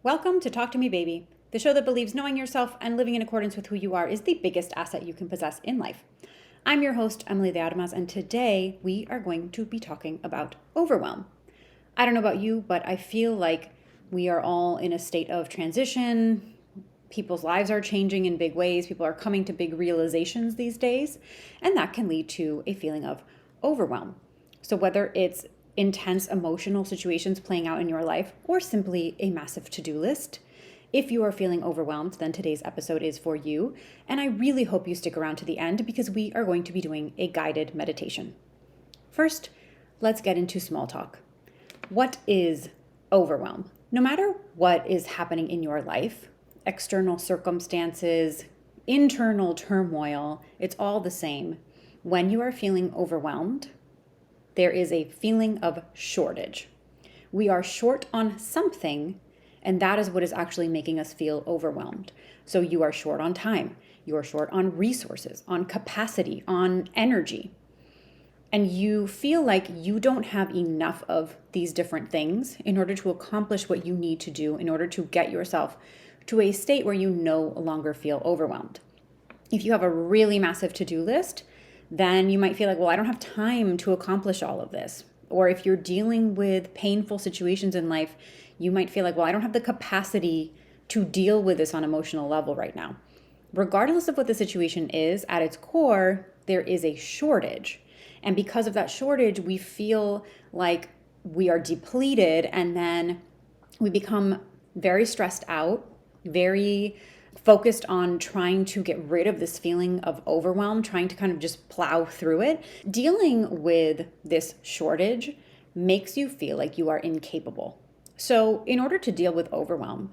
Welcome to Talk to Me Baby, the show that believes knowing yourself and living in accordance with who you are is the biggest asset you can possess in life. I'm your host, Emily de Adamas, and today we are going to be talking about overwhelm. I don't know about you, but I feel like we are all in a state of transition. People's lives are changing in big ways. People are coming to big realizations these days, and that can lead to a feeling of overwhelm. So, whether it's intense emotional situations playing out in your life or simply a massive to do list, if you are feeling overwhelmed, then today's episode is for you. And I really hope you stick around to the end because we are going to be doing a guided meditation. First, let's get into small talk. What is overwhelm? No matter what is happening in your life, external circumstances, internal turmoil, it's all the same. When you are feeling overwhelmed, there is a feeling of shortage. We are short on something, and that is what is actually making us feel overwhelmed. So you are short on time, you are short on resources, on capacity, on energy. And you feel like you don't have enough of these different things in order to accomplish what you need to do in order to get yourself to a state where you no longer feel overwhelmed. If you have a really massive to-do list, then you might feel like, well, I don't have time to accomplish all of this. Or if you're dealing with painful situations in life, you might feel like, well, I don't have the capacity to deal with this on an emotional level right now. Regardless of what the situation is, at its core, there is a shortage. And because of that shortage, we feel like we are depleted, and then we become very stressed out, very focused on trying to get rid of this feeling of overwhelm, trying to kind of just plow through it. Dealing with this shortage makes you feel like you are incapable. So, in order to deal with overwhelm,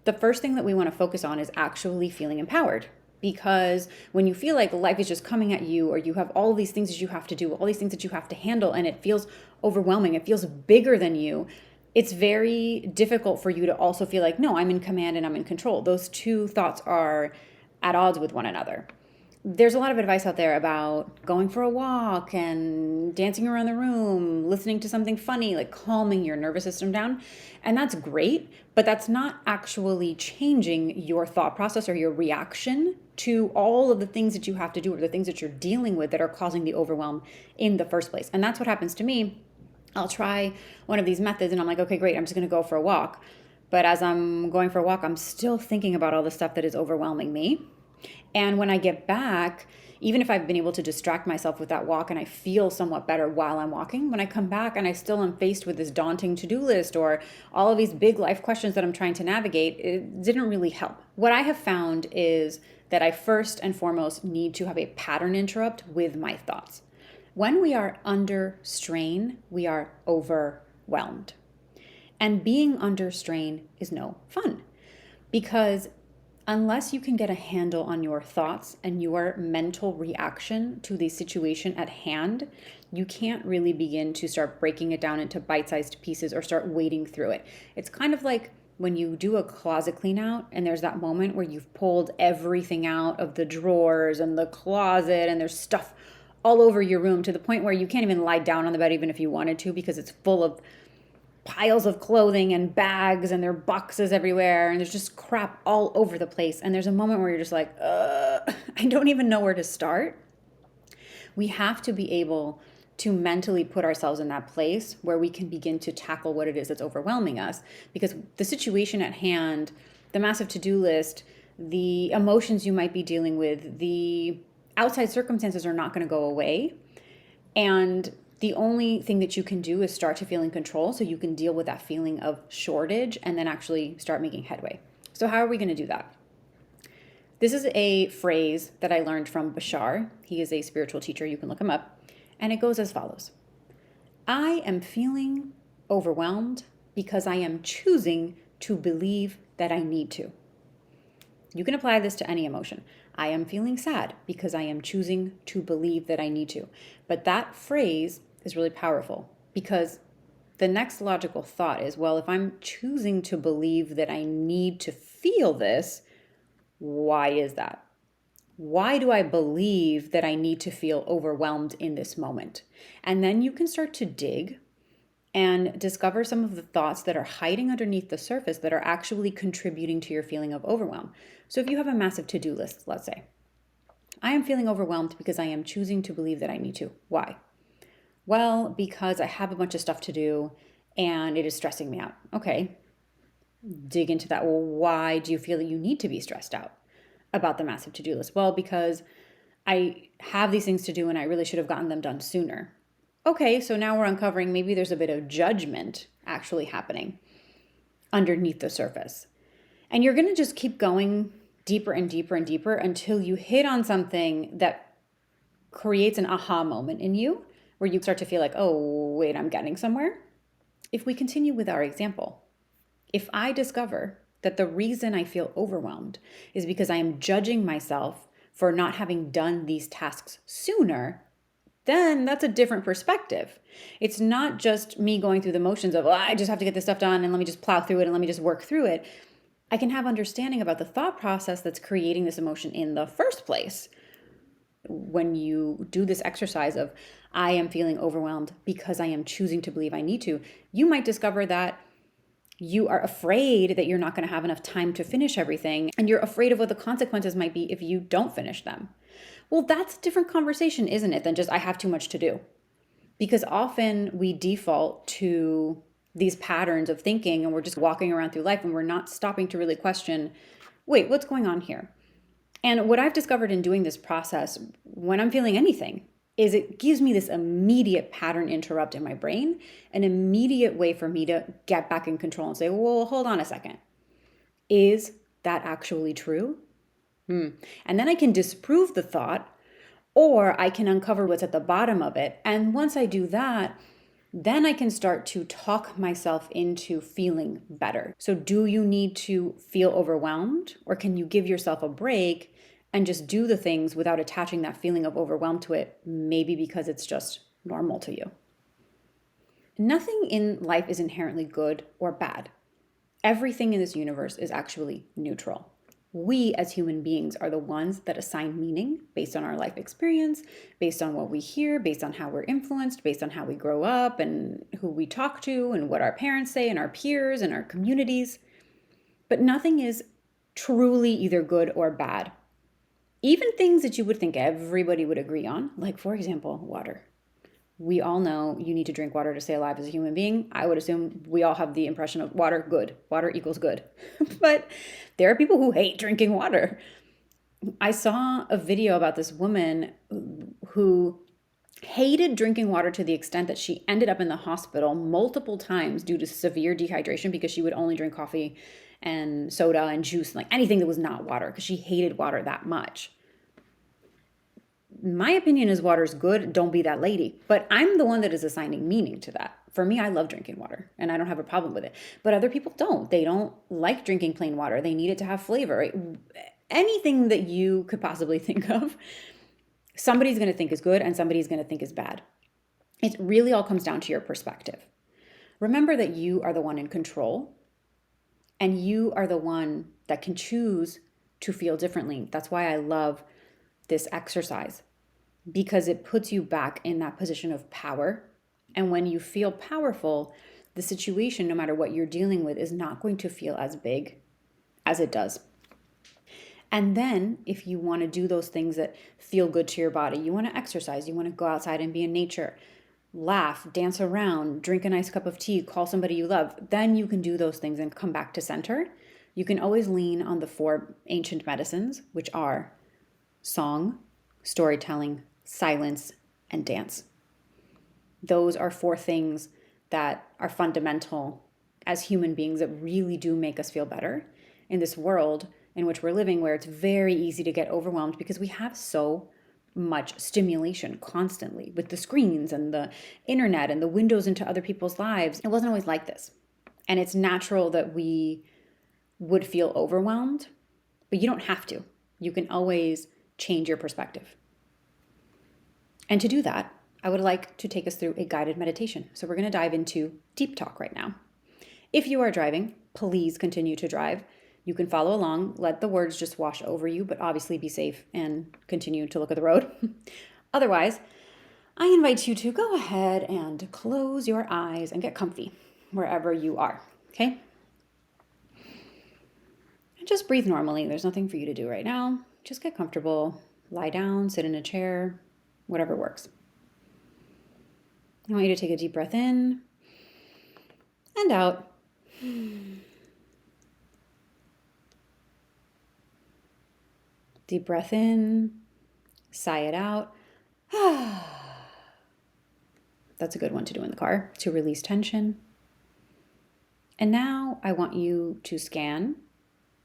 the first thing that we want to focus on is actually feeling empowered. Because when you feel like life is just coming at you, or you have all these things that you have to do, all these things that you have to handle, and it feels overwhelming, it feels bigger than you, it's very difficult for you to also feel like, no, I'm in command and I'm in control. Those two thoughts are at odds with one another. There's a lot of advice out there about going for a walk and dancing around the room, listening to something funny, like calming your nervous system down. And that's great, but that's not actually changing your thought process or your reaction to all of the things that you have to do or the things that you're dealing with that are causing the overwhelm in the first place. And that's what happens to me. I'll try one of these methods and I'm like, okay, great, I'm just going to go for a walk. But as I'm going for a walk, I'm still thinking about all the stuff that is overwhelming me. And when I get back, even if I've been able to distract myself with that walk and I feel somewhat better while I'm walking, when I come back and I still am faced with this daunting to-do list or all of these big life questions that I'm trying to navigate, it didn't really help. What I have found is that I first and foremost need to have a pattern interrupt with my thoughts. When we are under strain, we are overwhelmed. And being under strain is no fun because unless you can get a handle on your thoughts and your mental reaction to the situation at hand, you can't really begin to start breaking it down into bite-sized pieces or start wading through it. It's kind of like when you do a closet clean out and there's that moment where you've pulled everything out of the drawers and the closet and there's stuff all over your room to the point where you can't even lie down on the bed even if you wanted to because it's full of piles of clothing and bags and there are boxes everywhere and there's just crap all over the place. And there's a moment where you're just like, I don't even know where to start. We have to be able to mentally put ourselves in that place where we can begin to tackle what it is that's overwhelming us, because the situation at hand, the massive to-do list, the emotions you might be dealing with, the outside circumstances are not going to go away. And the only thing that you can do is start to feel in control so you can deal with that feeling of shortage and then actually start making headway. So how are we going to do that? This is a phrase that I learned from Bashar. He is a spiritual teacher. You can look him up. And it goes as follows. I am feeling overwhelmed because I am choosing to believe that I need to. You can apply this to any emotion. I am feeling sad because I am choosing to believe that I need to. But that phrase is really powerful because the next logical thought is, well, if I'm choosing to believe that I need to feel this, why is that? Why do I believe that I need to feel overwhelmed in this moment? And then you can start to dig and discover some of the thoughts that are hiding underneath the surface that are actually contributing to your feeling of overwhelm. So if you have a massive to-do list, let's say, I am feeling overwhelmed because I am choosing to believe that I need to. Why? Well, because I have a bunch of stuff to do and it is stressing me out. Okay, dig into that. Well, why do you feel that you need to be stressed out about the massive to-do list? Well, because I have these things to do and I really should have gotten them done sooner. Okay, so now we're uncovering maybe there's a bit of judgment actually happening underneath the surface. And you're going to just keep going deeper and deeper and deeper until you hit on something that creates an aha moment in you where you start to feel like, oh, wait, I'm getting somewhere. If we continue with our example, if I discover that the reason I feel overwhelmed is because I am judging myself for not having done these tasks sooner, then that's a different perspective. It's not just me going through the motions of, I just have to get this stuff done and let me just plow through it and let me just work through it. I can have understanding about the thought process that's creating this emotion in the first place. When you do this exercise of, I am feeling overwhelmed because I am choosing to believe I need to, you might discover that you are afraid that you're not going to have enough time to finish everything, and you're afraid of what the consequences might be if you don't finish them. Well, that's a different conversation, isn't it, than just I have too much to do? Because often we default to these patterns of thinking and we're just walking around through life and we're not stopping to really question, wait, what's going on here? And what I've discovered in doing this process when I'm feeling anything is it gives me this immediate pattern interrupt in my brain, an immediate way for me to get back in control and say, well, hold on a second. Is that actually true? And then I can disprove the thought, or I can uncover what's at the bottom of it. And once I do that, then I can start to talk myself into feeling better. So do you need to feel overwhelmed, or can you give yourself a break and just do the things without attaching that feeling of overwhelm to it, maybe because it's just normal to you? Nothing in life is inherently good or bad. Everything in this universe is actually neutral. We as human beings are the ones that assign meaning based on our life experience, based on what we hear, based on how we're influenced, based on how we grow up and who we talk to and what our parents say and our peers and our communities. But nothing is truly either good or bad. Even things that you would think everybody would agree on, like for example, water. We all know you need to drink water to stay alive as a human being. I would assume we all have the impression of water, good. Water equals good. But there are people who hate drinking water. I saw a video about this woman who hated drinking water to the extent that she ended up in the hospital multiple times due to severe dehydration because she would only drink coffee and soda and juice, like anything that was not water, because she hated water that much. My opinion is water's good. Don't be that lady. But I'm the one that is assigning meaning to that. For me, I love drinking water and I don't have a problem with it. But other people don't. They don't like drinking plain water. They need it to have flavor. Anything that you could possibly think of, somebody's going to think is good and somebody's going to think is bad. It really all comes down to your perspective. Remember that you are the one in control and you are the one that can choose to feel differently. That's why I love this exercise, because it puts you back in that position of power. And when you feel powerful, the situation, no matter what you're dealing with, is not going to feel as big as it does. And then if you want to do those things that feel good to your body, you want to exercise, you want to go outside and be in nature, laugh, dance around, drink a nice cup of tea, call somebody you love, then you can do those things and come back to center. You can always lean on the 4 ancient medicines, which are song, storytelling, silence, and dance. Those are 4 things that are fundamental as human beings that really do make us feel better in this world in which we're living, where it's very easy to get overwhelmed because we have so much stimulation constantly with the screens and the internet and the windows into other people's lives. It wasn't always like this. And it's natural that we would feel overwhelmed, but you don't have to. You can always change your perspective. And to do that, I would like to take us through a guided meditation. So we're going to dive into deep talk right now. If you are driving, please continue to drive. You can follow along, let the words just wash over you, but obviously be safe and continue to look at the road. Otherwise, I invite you to go ahead and close your eyes and get comfy wherever you are, okay? And just breathe normally. There's nothing for you to do right now. Just get comfortable, lie down, sit in a chair, whatever works. I want you to take a deep breath in and out. Deep breath in, sigh it out. That's a good one to do in the car to release tension. And now I want you to scan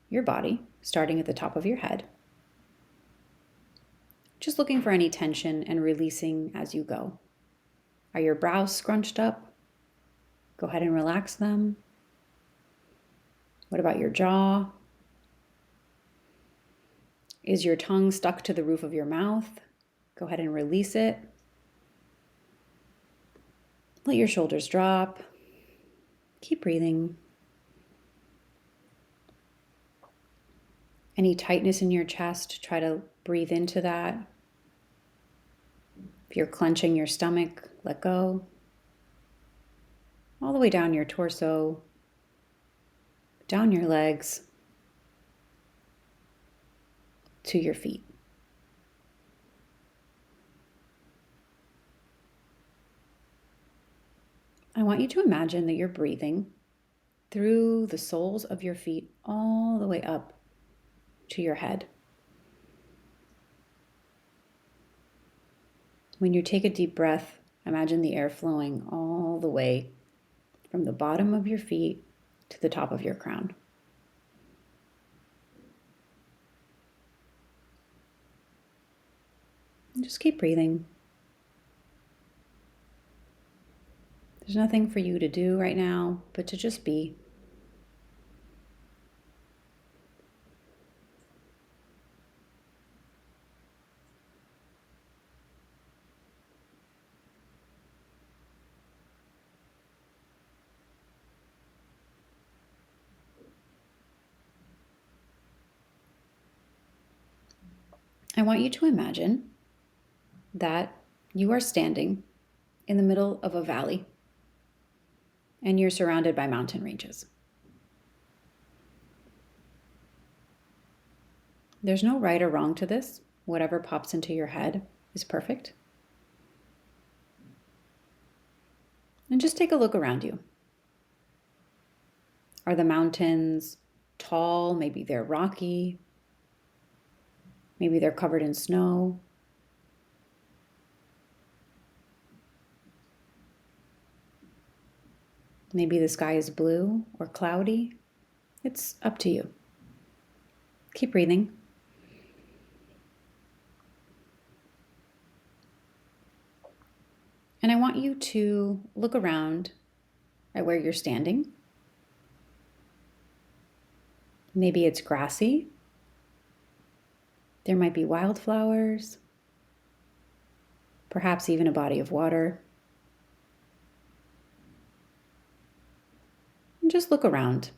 your body, starting at the top of your head. Just looking for any tension and releasing as you go. Are your brows scrunched up? Go ahead and relax them. What about your jaw? Is your tongue stuck to the roof of your mouth? Go ahead and release it. Let your shoulders drop. Keep breathing. Any tightness in your chest, try to breathe into that. If you're clenching your stomach, let go. All the way down your torso, down your legs, to your feet. I want you to imagine that you're breathing through the soles of your feet all the way up to your head. When you take a deep breath, imagine the air flowing all the way from the bottom of your feet to the top of your crown. And just keep breathing. There's nothing for you to do right now, but to just be. I want you to imagine that you are standing in the middle of a valley and you're surrounded by mountain ranges. There's no right or wrong to this. Whatever pops into your head is perfect. And just take a look around you. Are the mountains tall? Maybe they're rocky. Maybe they're covered in snow. Maybe the sky is blue or cloudy. It's up to you. Keep breathing. And I want you to look around at where you're standing. Maybe it's grassy. There might be wildflowers, perhaps even a body of water. And just look around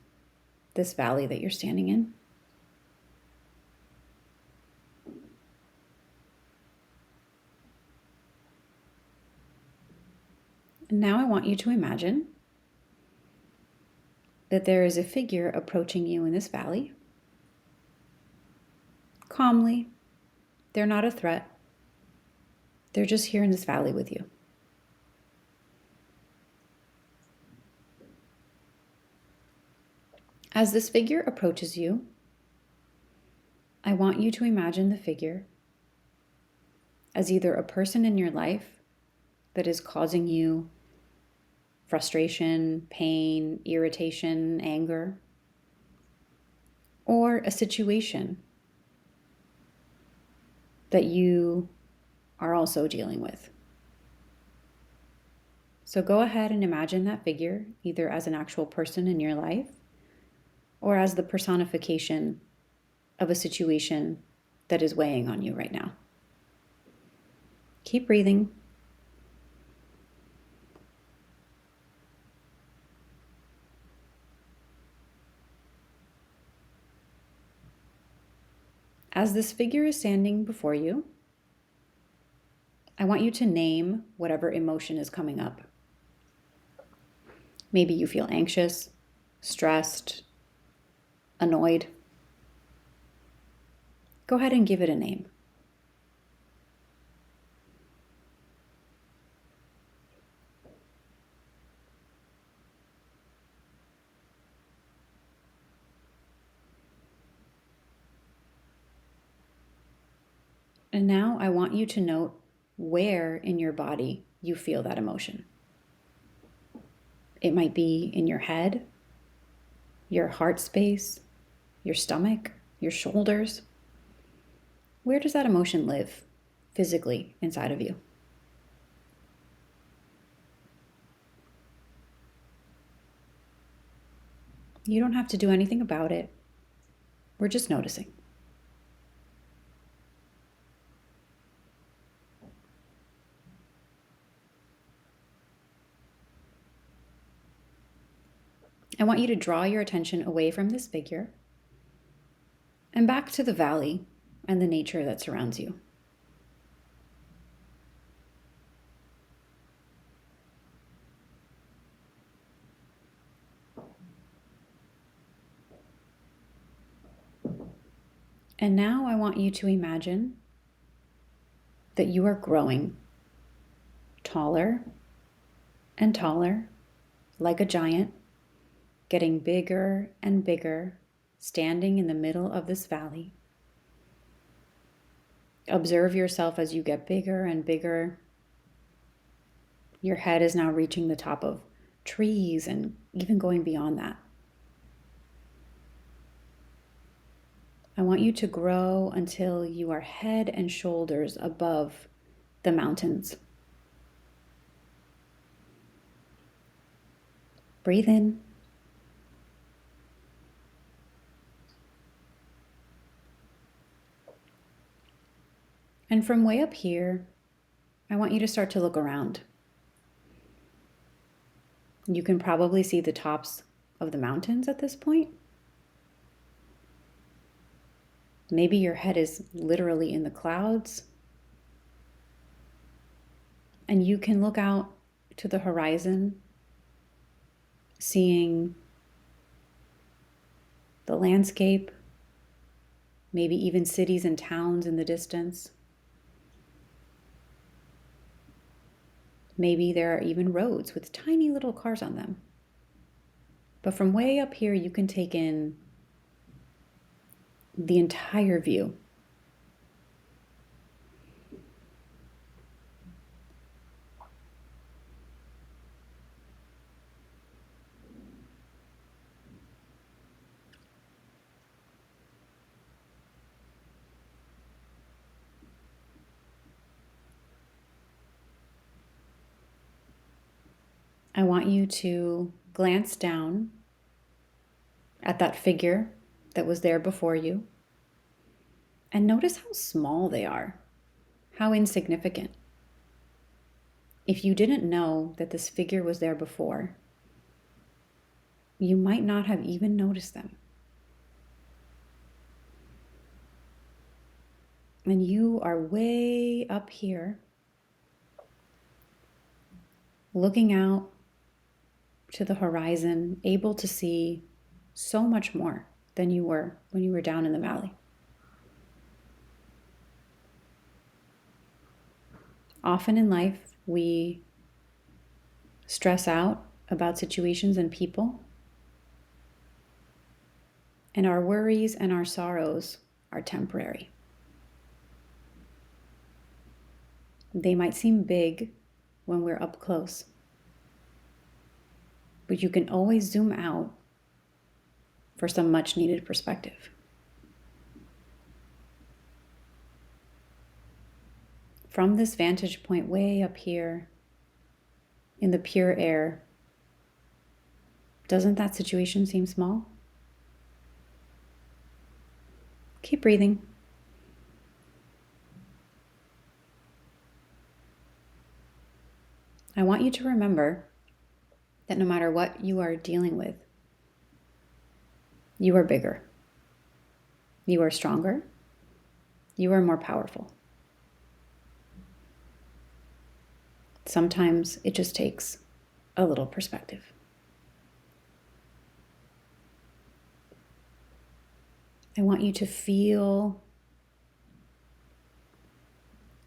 this valley that you're standing in. And now I want you to imagine that there is a figure approaching you in this valley. Calmly. They're not a threat. They're just here in this valley with you. As this figure approaches you, I want you to imagine the figure as either a person in your life that is causing you frustration, pain, irritation, anger, or a situation that you are also dealing with. So go ahead and imagine that figure either as an actual person in your life or as the personification of a situation that is weighing on you right now. Keep breathing. As this figure is standing before you, I want you to name whatever emotion is coming up. Maybe you feel anxious, stressed, annoyed. Go ahead and give it a name. And now I want you to note where in your body you feel that emotion. It might be in your head, your heart space, your stomach, your shoulders. Where does that emotion live physically inside of you? You don't have to do anything about it. We're just noticing. I want you to draw your attention away from this figure and back to the valley and the nature that surrounds you. And now I want you to imagine that you are growing taller and taller, like a giant, getting bigger and bigger, standing in the middle of this valley. Observe yourself as you get bigger and bigger. Your head is now reaching the top of trees and even going beyond that. I want you to grow until you are head and shoulders above the mountains. Breathe in. And from way up here, I want you to start to look around. You can probably see the tops of the mountains at this point. Maybe your head is literally in the clouds. And you can look out to the horizon, seeing the landscape, maybe even cities and towns in the distance. Maybe there are even roads with tiny little cars on them. But from way up here, you can take in the entire view. I want you to glance down at that figure that was there before you and notice how small they are, how insignificant. If you didn't know that this figure was there before, you might not have even noticed them. And you are way up here, looking out to the horizon, able to see so much more than you were when you were down in the valley. Often in life, we stress out about situations and people, and our worries and our sorrows are temporary. They might seem big when we're up close, but you can always zoom out for some much needed perspective. From this vantage point way up here in the pure air, doesn't that situation seem small? Keep breathing. I want you to remember that no matter what you are dealing with, you are bigger. You are stronger. You are more powerful. Sometimes it just takes a little perspective. I want you to feel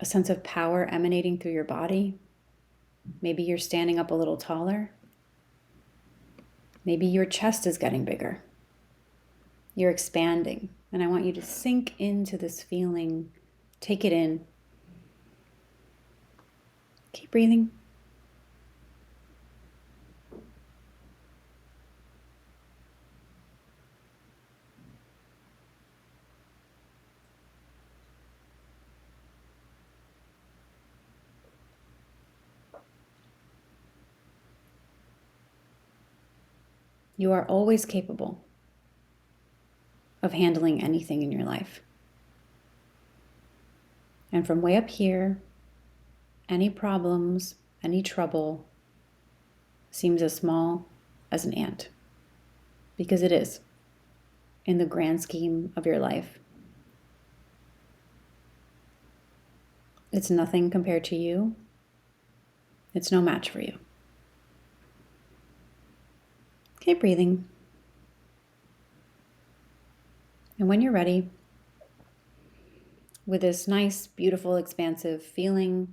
a sense of power emanating through your body. Maybe you're standing up a little taller. Maybe your chest is getting bigger. You're expanding. And I want you to sink into this feeling. Take it in. Keep breathing. You are always capable of handling anything in your life. And from way up here, any problems, any trouble seems as small as an ant. Because it is, in the grand scheme of your life. It's nothing compared to you. It's no match for you. Keep breathing. And when you're ready, with this nice, beautiful, expansive feeling,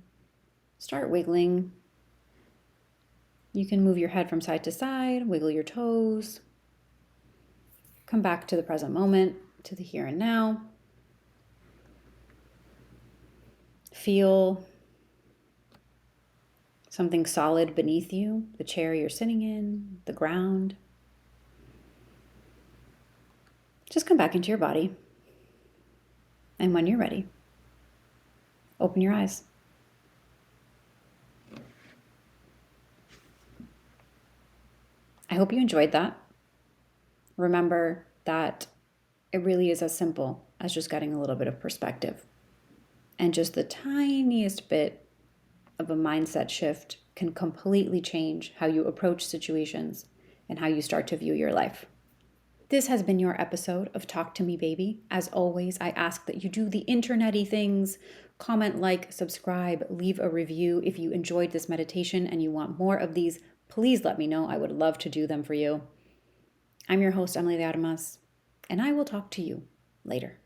start wiggling. You can move your head from side to side, wiggle your toes. Come back to the present moment, to the here and now. Feel something solid beneath you, the chair you're sitting in, the ground. Just come back into your body. And when you're ready, open your eyes. I hope you enjoyed that. Remember that it really is as simple as just getting a little bit of perspective. And just the tiniest bit of a mindset shift can completely change how you approach situations and how you start to view your life. This has been your episode of Talk to Me Baby. As always, I ask that you do the internet-y things, comment, like, subscribe, leave a review. If you enjoyed this meditation and you want more of these, please let me know. I would love to do them for you. I'm your host, Emily de Armas, and I will talk to you later.